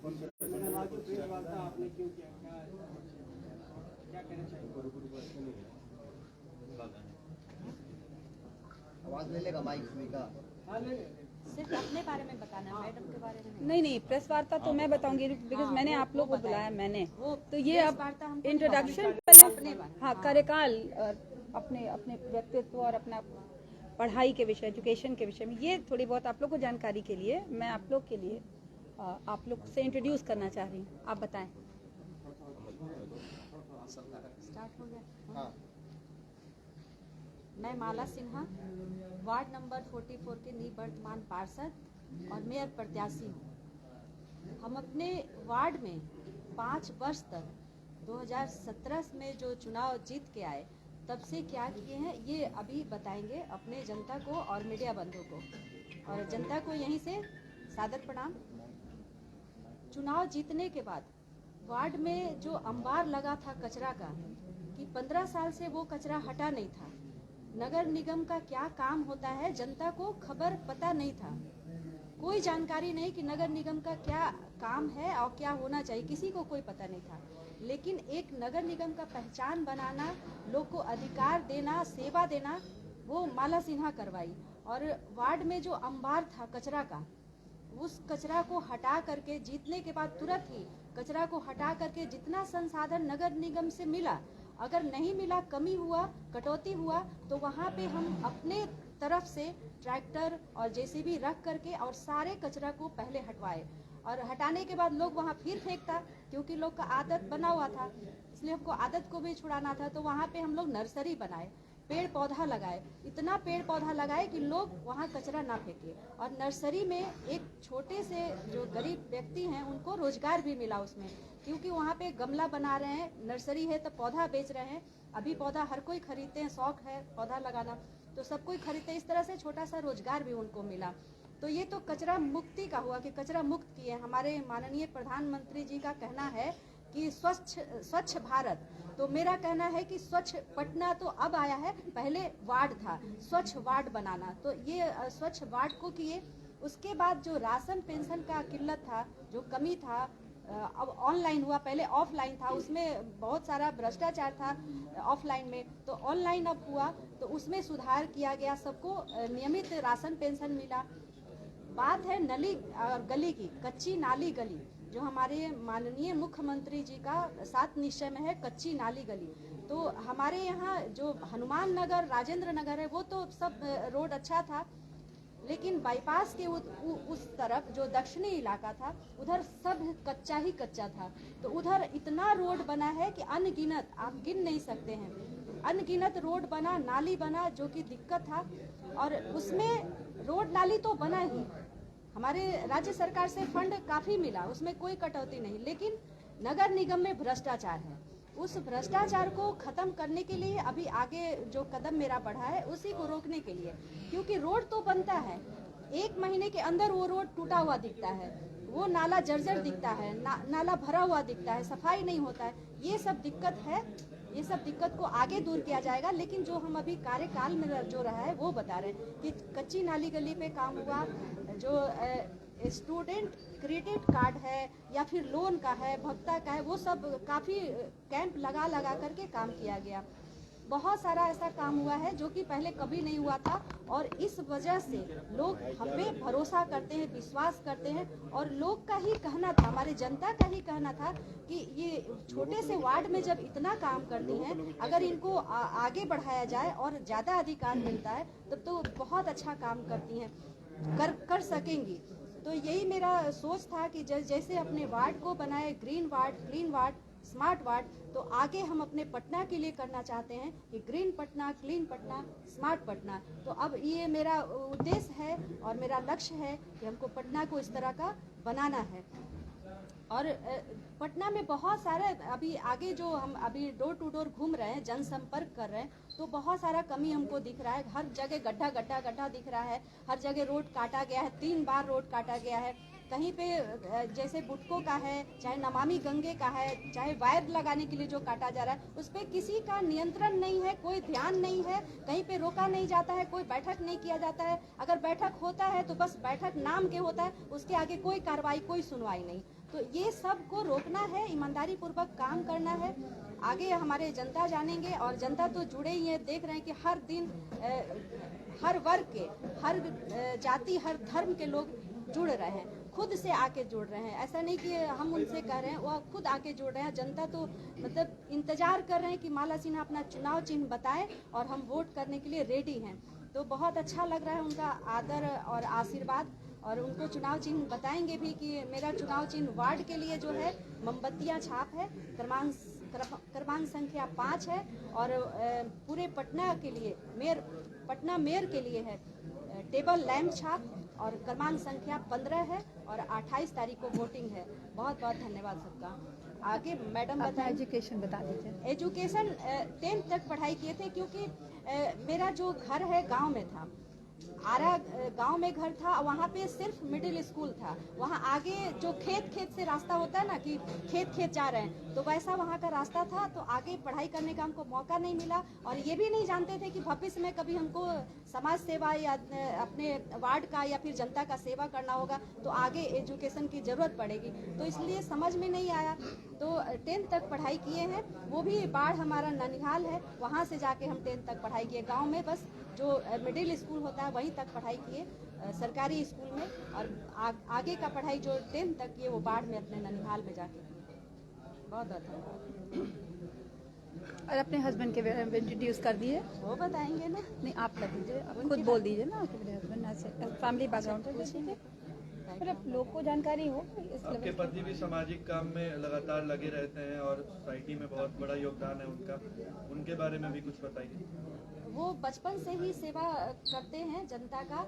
आपने क्यों किया, क्या कहना चाहिए? आवाज ले लेगा माइक का? सिर्फ अपने बारे में बताना, मैडम के बारे में नहीं, प्रेस वार्ता तो मैं बताऊंगी बिकॉज मैंने आप लोग को बुलाया, मैंने तो ये अब इंट्रोडक्शन पहले हाँ कार्यकाल अपने अपने व्यक्तित्व और अपना पढ़ाई के विषय, एजुकेशन के विषय में ये थोड़ी बहुत आप लोग को जानकारी के लिए मैं आप लोग के लिए आप लोग से इंट्रोड्यूस करना चाह रही हूँ। आप बताएं। स्टार्ट हो गया। मैं माला सिन्हा, वार्ड नंबर 44 के निवर्तमान पार्षद और मेयर प्रत्याशी हूँ। हम अपने वार्ड में 5 वर्ष तक 2017 में जो चुनाव जीत के आए तब से क्या किए हैं ये अभी बताएंगे अपने जनता को और मीडिया बंधुओं को, और जनता को यहीं से सादर प्रणाम। चुनाव जीतने के बाद वार्ड में जो अंबार लगा था कचरा का कि 15 साल से वो कचरा हटा नहीं था। नगर निगम का क्या काम होता है जनता को खबर पता नहीं था, कोई जानकारी नहीं कि नगर निगम का क्या काम है और क्या होना चाहिए, किसी को कोई पता नहीं था। लेकिन एक नगर निगम का पहचान बनाना, लोग को अधिकार देना, सेवा देना, वो माला सिन्हा करवाई। और वार्ड में जो अंबार था कचरा का, उस कचरा को हटा करके जीतने के बाद तुरंत ही कचरा को हटा करके जितना संसाधन नगर निगम से मिला, अगर नहीं मिला, कमी हुआ, कटौती हुआ, तो वहाँ पे हम अपने तरफ से ट्रैक्टर और जेसीबी रख करके और सारे कचरा को पहले हटवाए। और हटाने के बाद लोग वहाँ फिर फेंकता, क्योंकि लोग का आदत बना हुआ था, इसलिए हमको आदत को भी छुड़ाना था। तो वहाँ पे हम लोग नर्सरी बनाए, पेड़ पौधा लगाए, इतना पेड़ पौधा लगाए कि लोग वहाँ कचरा ना फेंके। और नर्सरी में एक छोटे से जो गरीब व्यक्ति हैं उनको रोजगार भी मिला उसमें, क्योंकि वहाँ पे गमला बना रहे हैं, नर्सरी है तो पौधा बेच रहे हैं। अभी पौधा हर कोई खरीदते हैं, शौक है पौधा लगाना, तो सब कोई खरीदते हैं। इस तरह से छोटा सा रोजगार भी उनको मिला। तो ये तो कचरा मुक्ति का हुआ कि कचरा मुक्त किए। हमारे माननीय प्रधानमंत्री जी का कहना है कि स्वच्छ भारत, तो मेरा कहना है कि स्वच्छ पटना तो अब आया है, पहले वार्ड था, स्वच्छ वार्ड बनाना। तो ये स्वच्छ वार्ड को किए। उसके बाद जो राशन पेंशन का किल्लत था, जो कमी था, अब ऑनलाइन हुआ, पहले ऑफलाइन था, उसमें बहुत सारा भ्रष्टाचार था ऑफलाइन में, तो ऑनलाइन अब हुआ, तो उसमें सुधार किया गया, सबको नियमित राशन पेंशन मिला। बात है नली और गली की, कच्ची नाली गली, जो हमारे माननीय मुख्यमंत्री जी का 7 निश्चय में है, कच्ची नाली गली। तो हमारे यहाँ जो हनुमान नगर, राजेंद्र नगर है, वो तो सब रोड अच्छा था, लेकिन बाईपास के उस तरफ जो दक्षिणी इलाका था, उधर सब कच्चा ही कच्चा था। तो उधर इतना रोड बना है कि अनगिनत, आप गिन नहीं सकते हैं, अनगिनत रोड बना, नाली बना, जो कि दिक्कत था। और उसमें रोड नाली तो बना ही, हमारे राज्य सरकार से फंड काफी मिला, उसमें कोई कटौती नहीं, लेकिन नगर निगम में भ्रष्टाचार है। उस भ्रष्टाचार को खत्म करने के लिए अभी आगे जो कदम मेरा बढ़ा है, उसी को रोकने के लिए, क्योंकि रोड तो बनता है, 1 महीने के अंदर वो रोड टूटा हुआ दिखता है, वो नाला जर्जर दिखता है, नाला भरा हुआ दिखता है, सफाई नहीं होता है। ये सब दिक्कत है, ये सब दिक्कत को आगे दूर किया जाएगा। लेकिन जो हम अभी कार्यकाल में जो रहा है वो बता रहे हैं कि कच्ची नाली गली पे काम हुआ, जो स्टूडेंट क्रेडिट कार्ड है या फिर लोन का है, भत्ता का है, वो सब काफ़ी कैंप लगा करके काम किया गया। बहुत सारा ऐसा काम हुआ है जो कि पहले कभी नहीं हुआ था, और इस वजह से लोग हम पे भरोसा करते हैं, विश्वास करते हैं। और लोग का ही कहना था, हमारे जनता का ही कहना था कि ये छोटे से वार्ड में जब इतना काम करती हैं, अगर इनको आगे बढ़ाया जाए और ज़्यादा अधिकार मिलता है तब तो बहुत अच्छा काम करती हैं, कर सकेंगी। तो यही मेरा सोच था कि जैसे अपने वार्ड को बनाए green ward, clean ward, smart ward, तो आगे हम अपने पटना के लिए करना चाहते हैं कि green Patna, clean Patna, smart Patna. तो अब ये मेरा उद्देश्य है और मेरा लक्ष्य है कि हमको पटना को इस तरह का बनाना है। और पटना में बहुत सारे अभी आगे जो हम अभी डोर टू डोर घूम रहे हैं, जनसंपर्क कर रहे हैं, तो बहुत सारा कमी हमको दिख रहा है। हर जगह गड्ढा दिख रहा है, हर जगह रोड काटा गया है, 3 बार रोड काटा गया है। कहीं पे जैसे बुटको का है, चाहे नमामि गंगे का है, चाहे वायर लगाने के लिए जो काटा जा रहा है, उस पर किसी का नियंत्रण नहीं है, कोई ध्यान नहीं है, कहीं पे रोका नहीं जाता है, कोई बैठक नहीं किया जाता है। अगर बैठक होता है तो बस बैठक नाम के होता है, उसके आगे कोई कार्रवाई, कोई सुनवाई नहीं। तो ये सब को रोकना है, ईमानदारी पूर्वक काम करना है। आगे हमारे जनता जानेंगे और जनता तो जुड़े ही है, देख रहे हैं कि हर दिन हर वर्ग के, हर जाति, हर धर्म के लोग जुड़ रहे हैं, खुद से आके जुड़ रहे हैं। ऐसा नहीं कि हम उनसे कह रहे हैं, वो खुद आके जुड़ रहे हैं। जनता तो मतलब इंतजार कर रहे हैं कि माला सिन्हा अपना चुनाव चिन्ह बताएं और हम वोट करने के लिए रेडी हैं। तो बहुत अच्छा लग रहा है उनका आदर और आशीर्वाद, और उनको चुनाव चिन्ह बताएंगे भी कि मेरा चुनाव चिन्ह वार्ड के लिए जो है मोमबत्तियाँ छाप है, क्रमांक संख्या 5 है, और पूरे पटना के लिए पटना मेयर के लिए है टेबल लैंप छाप, और क्रमांक संख्या 15 है, और 28 तारीख को वोटिंग है। बहुत बहुत धन्यवाद सबका। आगे मैडम अपना एजुकेशन बता दीजिए। एजुकेशन 10th तक पढ़ाई किए थे, क्योंकि मेरा जो घर है गांव में था, आरा गांव में घर था, वहाँ पे सिर्फ मिडिल स्कूल था। वहाँ आगे जो खेत से रास्ता होता है ना कि खेत जा रहे हैं, तो वैसा वहाँ का रास्ता था, तो आगे पढ़ाई करने का हमको मौका नहीं मिला। और ये भी नहीं जानते थे कि भविष्य में कभी हमको समाज सेवा या अपने वार्ड का या फिर जनता का सेवा करना होगा, तो आगे एजुकेशन की ज़रूरत पड़ेगी, तो इसलिए समझ में नहीं आया। तो 10th तक पढ़ाई किए हैं, वो भी बाढ़ हमारा ननिहाल है, वहाँ से जाके हम 10th तक पढ़ाई किए। गाँव में बस जो मिडिल स्कूल होता है वहीं तक पढ़ाई किए सरकारी स्कूल में, और आगे का पढ़ाई जो 10th तक किए वो बाढ़ में अपने ननिहाल में जाके किए। बहुत बहुत धन्यवाद। और अपने हस्बैंड के बारे में इंट्रोड्यूस कर दिए? वो बताएंगे ना। नहीं, आप कर दीजिए, आप खुद बोल दीजिए ना कि मेरे हस्बैंड ऐसे फैमिली बैकग्राउंड है, जैसे मतलब लोग को जानकारी हो इस आपके लेवल पति भी सामाजिक काम में लगातार लगे रहते हैं और सोसाइटी में बहुत बड़ा योगदान है उनका, उनके बारे में भी कुछ बताइए। वो बचपन से ही सेवा करते हैं जनता का,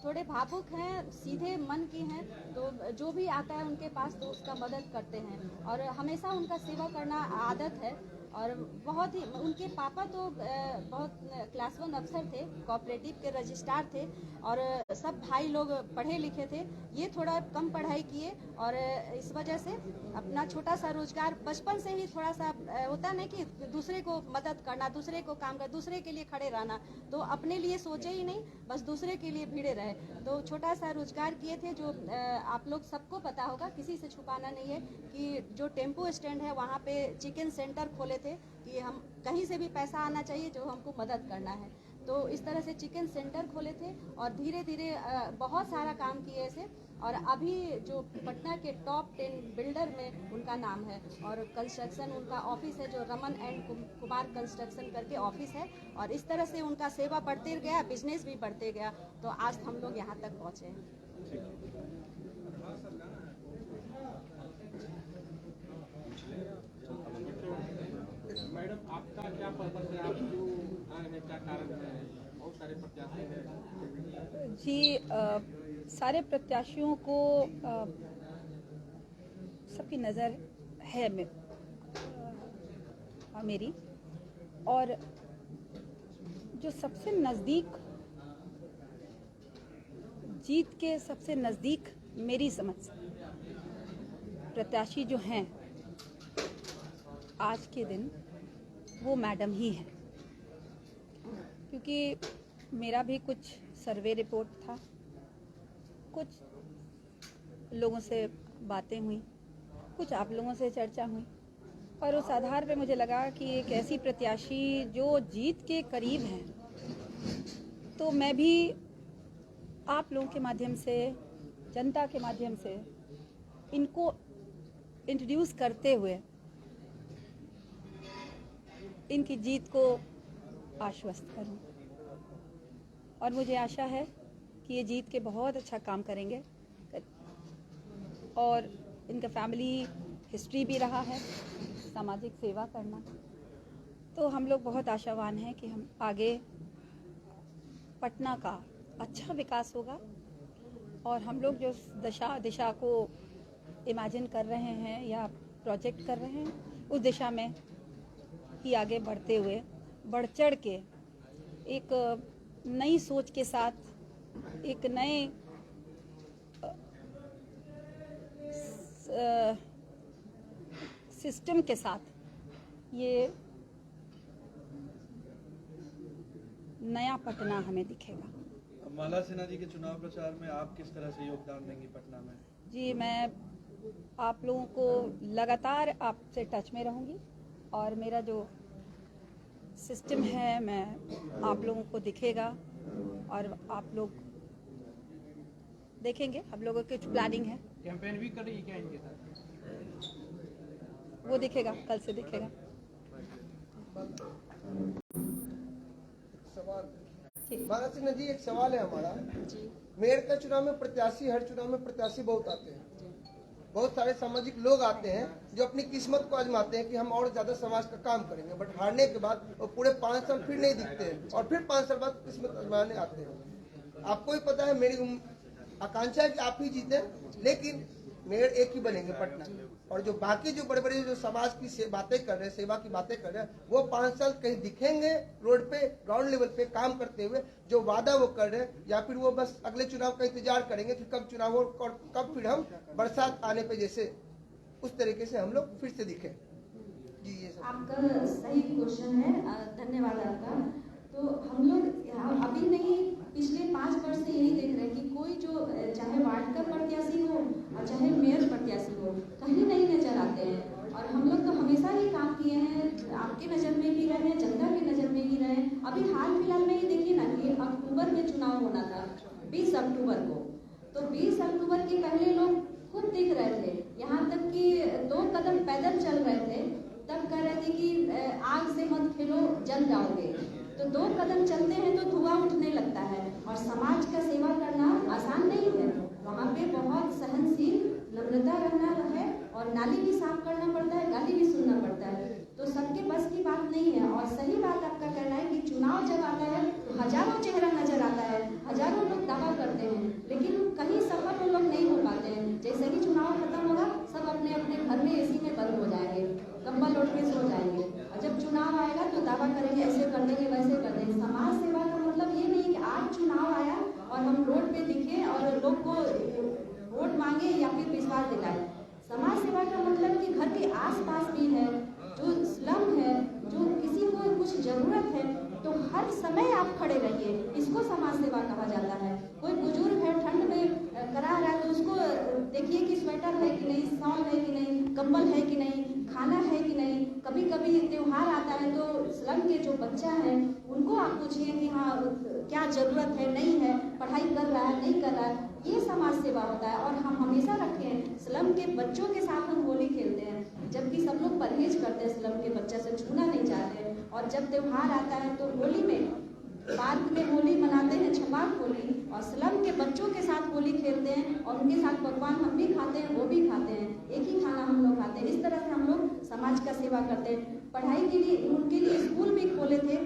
थोड़े भावुक हैं, सीधे मन की हैं, तो जो भी आता है उनके पास तो उसका मदद करते हैं, और हमेशा उनका सेवा करना आदत है। और बहुत ही उनके पापा तो बहुत क्लास 1 अफसर थे, कोऑपरेटिव के रजिस्ट्रार थे, और सब भाई लोग पढ़े लिखे थे। ये थोड़ा कम पढ़ाई किए, और इस वजह से अपना छोटा सा रोजगार बचपन से ही थोड़ा सा होता है ना कि दूसरे को मदद करना, दूसरे को काम कर, दूसरे के लिए खड़े रहना, तो अपने लिए सोचे ही नहीं, बस दूसरे के लिए भिड़े रहे। तो छोटा सा रोजगार किए थे, जो आप लोग सबको पता होगा, किसी से छुपाना नहीं है कि जो टेम्पो स्टैंड है वहाँ पे चिकन सेंटर खोले थे कि हम कहीं से भी पैसा आना चाहिए जो हमको मदद करना है, तो इस तरह से चिकन सेंटर खोले थे, और धीरे धीरे बहुत सारा काम किए ऐसे। और अभी जो पटना के टॉप 10 बिल्डर में उनका नाम है, और कंस्ट्रक्शन उनका ऑफिस है जो रमन एंड कुमार कंस्ट्रक्शन करके ऑफिस है, और इस तरह से उनका सेवा बढ़ते गया, बिजनेस भी बढ़ते गया, तो आज हम लोग यहाँ तक पहुँचे हैं। मैडम, आपका क्या पर्पस है, आप क्यों आए हैं, क्या कारण है? बहुत सारे प्रत्याशी हैं जी, सारे प्रत्याशियों को सबकी नज़र है मेरी, और जो सबसे नज़दीक जीत के सबसे नज़दीक मेरी समझ प्रत्याशी जो हैं आज के दिन, वो मैडम ही है। क्योंकि मेरा भी कुछ सर्वे रिपोर्ट था, कुछ लोगों से बातें हुई, कुछ आप लोगों से चर्चा हुई, और उस आधार पे मुझे लगा कि एक ऐसी प्रत्याशी जो जीत के करीब है, तो मैं भी आप लोगों के माध्यम से, जनता के माध्यम से इनको इंट्रोड्यूस करते हुए इनकी जीत को आश्वस्त करूं। और मुझे आशा है कि ये जीत के बहुत अच्छा काम करेंगे, और इनका फैमिली हिस्ट्री भी रहा है सामाजिक सेवा करना, तो हम लोग बहुत आशावान हैं कि हम आगे पटना का अच्छा विकास होगा, और हम लोग जो दिशा को इमेजिन कर रहे हैं या प्रोजेक्ट कर रहे हैं, उस दिशा में ही आगे बढ़ते हुए, बढ़ चढ़ के एक नई सोच के साथ, एक नए सिस्टम के साथ ये नया पटना हमें दिखेगा। माला सिन्हा जी के चुनाव प्रचार में आप किस तरह से योगदान देंगी पटना में? जी, मैं आप लोगों को लगातार आपसे टच में रहूंगी और मेरा जो सिस्टम है मैं आप लोगों को दिखेगा और आप लोग देखेंगे। हम लोगों की कुछ प्लानिंग है, कैंपेन भी कर रही है क्या इनके साथ? वो दिखेगा, कल से दिखेगा। महाराज सिन्हा जी, एक सवाल है हमारा। मेयर का चुनाव में प्रत्याशी, हर चुनाव में प्रत्याशी बहुत आते हैं, बहुत सारे सामाजिक लोग आते हैं जो अपनी किस्मत को आजमाते हैं कि हम और ज्यादा समाज का काम करेंगे, बट हारने के बाद वो पूरे 5 साल फिर नहीं दिखते हैं और फिर 5 साल बाद किस्मत आजमाने आते हैं। आपको भी पता है, मेरी आकांक्षा है कि आप ही जीते, लेकिन मेयर एक ही बनेंगे पटना, और जो बाकी जो बड़े बड़े जो समाज की बातें कर रहे हैं, सेवा की बातें कर रहे हैं, वो 5 साल कहीं दिखेंगे रोड पे, ग्राउंड लेवल पे काम करते हुए? जो वादा वो कर रहे हैं, या फिर वो बस अगले चुनाव का इंतजार करेंगे कि कब चुनाव हो और कब फिर हम बरसात आने पे जैसे उस तरीके से हम लोग फिर से दिखे? जी, ये सब आपका सही क्वेश्चन है, धन्यवाद आपका। तो हम लोग अभी नहीं, पिछले 5 वर्ष से यही देख रहे हैं कि कोई जो चाहे वार्ड का प्रत्याशी हो और चाहे मेयर प्रत्याशी हो, कहीं नहीं नजर आते हैं। और हम लोग तो हमेशा ही काम किए हैं, आपके नज़र में भी रहे हैं, जनता की नज़र में ही रहे। अभी हाल फिलहाल में ही देखिए ना कि अक्टूबर में चुनाव होना था, 20 अक्टूबर को। तो 20 अक्टूबर के पहले लोग खुद दिख रहे थे, यहाँ तक कि 2 कदम पैदल चल रहे थे, तब कह रहे थे कि आग से मत खेलो, जल जाओगे। तो 2 कदम चलते हैं तो धुआं उठने लगता है। और समाज का सेवा करना आसान नहीं है, वहाँ पे बहुत सहनशील, नम्रता रहना है, और नाली भी साफ करना पड़ता है, गाली भी सुनना पड़ता है। तो सबके बस की बात नहीं है। और सही बात आपका कहना है कि चुनाव जब आता है तो हजारों चेहरा नजर आता है, हजारों लोग दावा करते हैं, लेकिन कहीं सफल वो लोग नहीं हो पाते हैं। जैसे कि चुनाव खत्म होगा, सब अपने अपने घर में एसी में बंद हो जाएंगे, कंबल ओढ़ के सो जाएंगे, और जब चुनाव आएगा तो दावा करेंगे ऐसे कर देंगे, वैसे कर देंगे। समाज सेवा का मतलब ये नहीं कि आज चुनाव आया और हम रोड पे दिखे और लोग को वोट मांगे या फिर विश्वास दिलाए। समाज सेवा का मतलब कि घर के आसपास भी है, जो स्लम है, जो किसी को कुछ जरूरत है, तो हर समय आप खड़े रहिए, इसको समाज सेवा कहा जाता है। कोई बुजुर्ग है, ठंड में करा रहा है, तो उसको देखिए कि स्वेटर है कि नहीं, शॉल है कि नहीं, कंबल है कि नहीं, खाना है कि नहीं। कभी कभी त्योहार आता है तो स्लम के जो बच्चा है उनको आप पूछिए कि हाँ क्या जरूरत है, नहीं है, पढ़ाई कर रहा है, नहीं कर रहा है, ये समाज सेवा होता है। और हम हमेशा रखे हैं, स्लम के बच्चों के साथ हम होली खेलते हैं, जबकि सब लोग परहेज करते हैं, स्लम के बच्चे से छूना नहीं चाहते। और जब त्योहार आता है तो होली में पार्क में होली मनाते हैं, छपाक होली, और स्लम के बच्चों के साथ होली खेलते हैं, और उनके साथ पकवान हम भी खाते हैं, वो भी खाते हैं, एक ही खाना हम लोग खाते हैं। इस तरह से हम लोग समाज का सेवा करते हैं। पढ़ाई के लिए उनके लिए स्कूल भी खोले थे,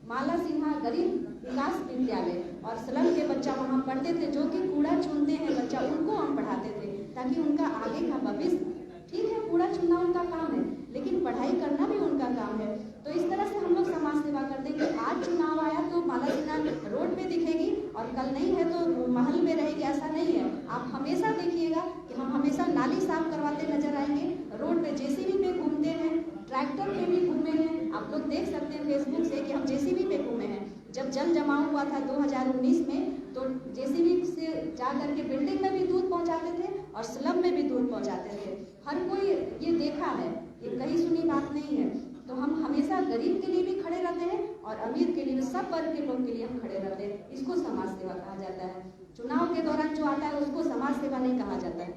माला सिन्हा गरीब विकास विद्यालय, और स्लम के बच्चा वहाँ पढ़ते थे, जो कि कूड़ा चुनते हैं बच्चा, उनको हम पढ़ाते थे ताकि उनका आगे का भविष्य, ठीक है कूड़ा चुनना उनका काम है, लेकिन पढ़ाई करना भी उनका काम है। तो इस तरह से हम लोग समाज सेवा करते हैं कि आज चुनाव आया तो माला सिन्हा रोड पे दिखेगी और कल नहीं है तो महल में रहेगी, ऐसा नहीं है। आप हमेशा देखिएगा कि हम हमेशा नाली साफ करवाते नजर आएंगे, रोड पे जेसीबी पे घूमते हैं, ट्रैक्टर पे भी घूमे हैं। आप लोग देख सकते हैं फेसबुक से कि हम जेसीबी पे घूमे हैं। जब जल जमाव हुआ था 2019 में, तो जेसीबी से जा करके बिल्डिंग में भी दूध पहुंचाते थे और स्लम में भी दूध पहुंचाते थे। हर कोई ये देखा है, ये कहीं सुनी बात नहीं है। तो हम हमेशा गरीब के लिए भी खड़े रहते हैं और अमीर के लिए, सब वर्ग के लोग के लिए हम खड़े रहते हैं। इसको समाज सेवा कहा जाता है। चुनाव के दौरान जो आता है उसको समाज सेवा नहीं कहा जाता है।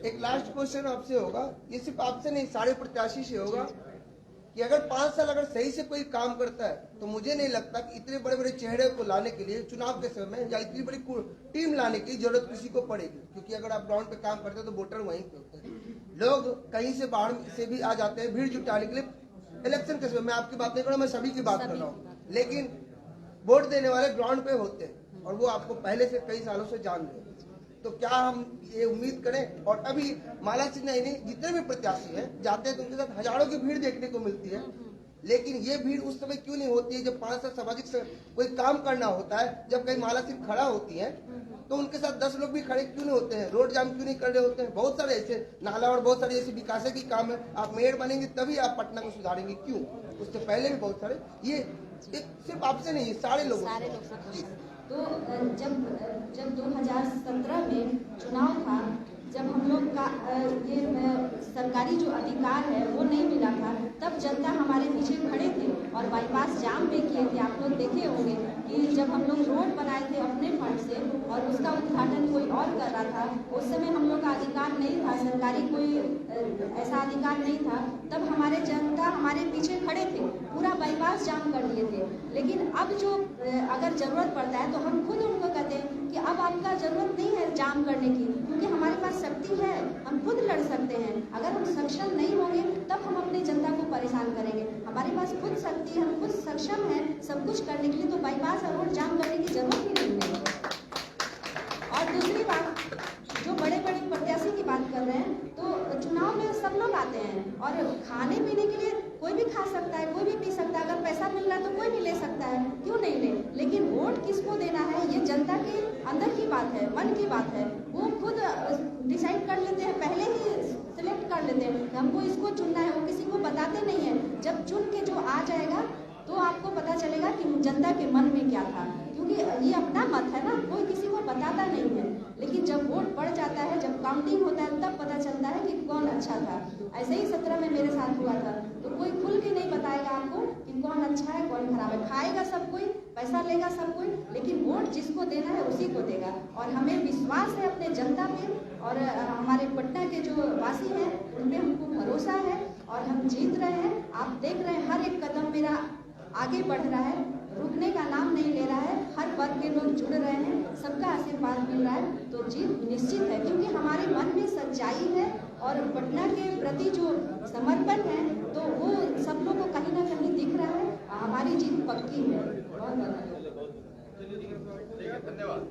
एक लास्ट क्वेश्चन आपसे होगा, ये सिर्फ आपसे नहीं सारे प्रत्याशी से होगा, कि अगर 5 साल अगर सही से कोई काम करता है तो मुझे नहीं लगता कि इतने बड़े बड़े चेहरे को लाने के लिए चुनाव के समय में या इतनी बड़ी टीम लाने की जरूरत किसी को पड़ेगी। क्योंकि अगर आप ग्राउंड पे काम करते हैं तो वोटर वहीं पे होते हैं, लोग कहीं से बाहर से भी आ जाते हैं भीड़ जुटाने के लिए। इलेक्शन के समय मैं आपकी बात नहीं कर रहा, मैं सभी की बात कर रहा हूँ, लेकिन वोट देने वाले ग्राउंड पे होते हैं और वो आपको पहले से कई सालों से जान रहे हैं। तो क्या हम ये उम्मीद करें, और अभी माला सिन्हा नहीं जितने भी प्रत्याशी हैं जाते हैं तो उनके साथ हजारों की भीड़ देखने को मिलती है, लेकिन ये भीड़ उस समय क्यों नहीं होती है जब 5 साल सामाजिक कोई काम करना होता है, जब कहीं माला सिंह खड़ा होती है तो उनके साथ 10 लोग भी खड़े क्यों नहीं होते हैं, रोड जाम क्यों नहीं कर रहे होते हैं। बहुत सारे ऐसे नाला और बहुत सारे ऐसे विकास की काम है। आप मेयर बनेंगे तभी आप पटना को सुधारेंगे, क्यों? उससे पहले भी बहुत सारे, ये सिर्फ आपसे नहीं, सारे लोग तो जब 2017 में चुनाव था जब हम लोग का ये सरकारी जो अधिकार है वो नहीं मिला था, तब जनता हमारे पीछे खड़े थे और बाईपास जाम भी किए थे। आप लोग देखे होंगे कि जब हम लोग रोड बनाए थे अपने फंड से और उसका उद्घाटन कोई और कर रहा था, उस समय हम लोग का अधिकार नहीं था, सरकारी कोई ऐसा अधिकार नहीं था, तब हमारे जनता हमारे पीछे खड़े थे, पूरा बाईपास जाम कर दिए थे। लेकिन अब जो अगर जरूरत पड़ता है तो हम खुद उनको कहते हैं कि अब आपका जरूरत नहीं है जाम करने की, क्योंकि हमारे पास शक्ति है, हम खुद लड़ सकते हैं। अगर हम सक्षम नहीं होंगे तब हम अपनी जनता को परेशान करेंगे। हमारे पास खुद शक्ति है, हम खुद सक्षम हैं सब कुछ करने के लिए, तो बाईपास और रोड जाम करने की जरूरत ही नहीं है। और दूसरी बात, जो बड़े बड़े प्रत्याशी की बात कर रहे हैं, तो चुनाव में सब लोग आते हैं और खाने पीने के लिए कोई भी खा सकता है, कोई भी पी सकता है, अगर पैसा मिल रहा है तो कोई भी ले सकता है, क्यों नहीं ले। लेकिन वोट किसको देना है ये जनता के अंदर की बात है, मन की बात है, वो खुद डिसाइड कर लेते हैं, पहले ही सिलेक्ट कर लेते हैं कि हमको इसको चुनना है, वो किसी को बताते नहीं है। जब चुन के जो आ जाएगा तो आपको पता चलेगा कि जनता के मन में क्या था, क्योंकि ये अपना मत है ना, कोई किसी को बताता नहीं है। लेकिन जब वोट पड़ जाता है, जब काउंटिंग होता है, तब पता चलता है कि कौन अच्छा था। ऐसे ही 17 में मेरे साथ हुआ था, तो कोई खुल के नहीं बताएगा आपको कि कौन अच्छा है कौन खराब है। खाएगा सब कोई, पैसा लेगा सब कोई, लेकिन वोट जिसको देना है उसी को देगा। और हमें विश्वास है अपने जनता पे, और हमारे पटना के जो वासी हैं उनमें हमको भरोसा है और हम जीत रहे हैं। आप देख रहे हैं हर एक कदम मेरा आगे बढ़ रहा है, रुकने का नाम नहीं ले रहा है, हर वर्ग के लोग जुड़ रहे हैं, सबका आशीर्वाद मिल रहा है, तो जीत निश्चित है। क्योंकि हमारे मन में सच्चाई है और पटना के प्रति जो समर्पण है, तो वो सब लोग को कहीं ना कहीं दिख रहा है। हमारी जीत पक्की है। बहुत धन्यवाद।